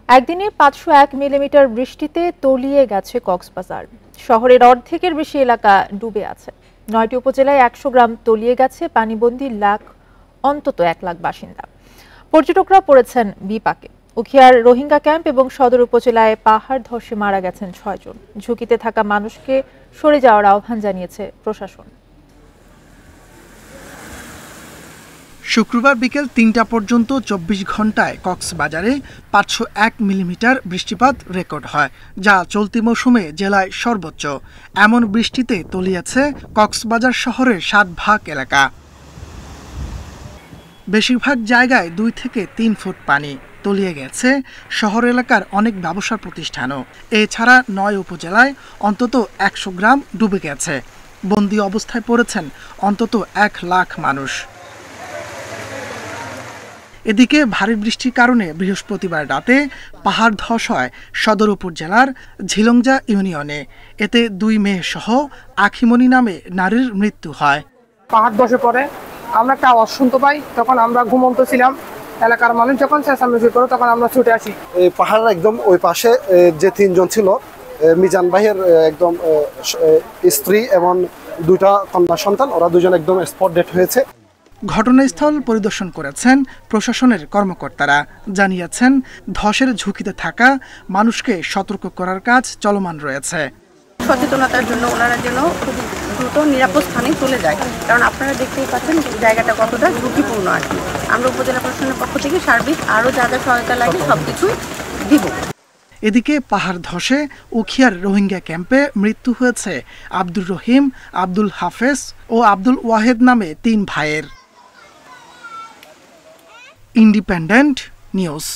একদিনে 501 মিলিমিটার বৃষ্টিতে তলিয়ে গেছে কক্সবাজার। শহরের অর্ধেকের বেশি এলাকা ডুবে আছে। 9টি উপজেলায় 100 গ্রাম তলিয়ে গেছে পানিবন্দী অন্তত 1 লাখ বাসিন্দা। পর্যটকরা পড়েছেন বিপাকে। উখিয়ার রোহিঙ্গা ক্যাম্প এবং সদর উপজেলায় পাহাড় ধসে মারা গেছেন 6 জন। ঝুঁকিতে থাকা মানুষকে সরে যাওয়ার আহ্বান জানিয়েছে প্রশাসন। শুক্রবার বিকেল ৩টা পর্যন্ত ২৪ ঘন্টায় কক্সবাজারে 501 মিলিমিটার বৃষ্টিপাত রেকর্ড হয়, যা চলতি মৌসুমে জেলায় সর্বোচ্চ। এমন বৃষ্টিতে তলিয়েছে কক্সবাজার শহরের 7 ভাগ এলাকা। বেশিরভাগ জায়গায় 2 থেকে 3 ফুট পানি। তলিয়ে গেছে শহর এলাকার অনেক ব্যবসা প্রতিষ্ঠানও। এছাড়া 9 উপজেলায় অন্তত 100 গ্রাম ডুবে গেছে। বন্দী অবস্থায় পড়েছেন অন্তত 1 লাখ মানুষ। এদিকে ভারী বৃষ্টির কারণে বৃহস্পতিবার রাতে পাহাড় ধস হয় সদর উপজেলার ঝিলংজা ইউনিয়নে। এতে 2 মেয়ে সহ আখিমণি নামে নারীর মৃত্যু হয়। পাহাড় ধসে পড়ে আমরা একটা আওয়াজ শুনতে পাই, তখন আমরা ঘুমন্ত ছিলাম। এলাকার মানুষ যখন চেঁচামেচি করে তখন আমরা ছুটে আসি। এই পাহাড়ের একদম ওই পাশে যে 3 জন ছিল, মিজান ভাইয়ের একদম স্ত্রী এবং 2টা কন্যা সন্তান, ওরা 2জন একদম স্পট ডেড হয়েছে। ঘটনাস্থল পরিদর্শন করেছেন প্রশাসনের কর্মকর্তারা। জানিয়েছেন ধসের ঝুঁকিতে থাকা মানুষকে সতর্ক করার কাজ চলমান রয়েছে। সচেতনতার জন্য ওনারা যেন খুব দ্রুত নিরাপদ স্থানে চলে যায়, কারণ আপনারা দেখতেই পাচ্ছেন জায়গাটা কতটা ঝুঁকিপূর্ণ আর কি। আমরা উপজেলা প্রশাসনের পক্ষ থেকে সার্বিক আরও যা যা সহায়তা লাগে সবকিছুই দিব। এদিকে পাহাড় ধসে উখিয়ার রোহিঙ্গা ক্যাম্পে মৃত্যু হয়েছে আব্দুর রহিম, আব্দুল হাফেজ ও আব্দুল ওয়াহেদ নামে 3 ভাইয়ের। Independent news.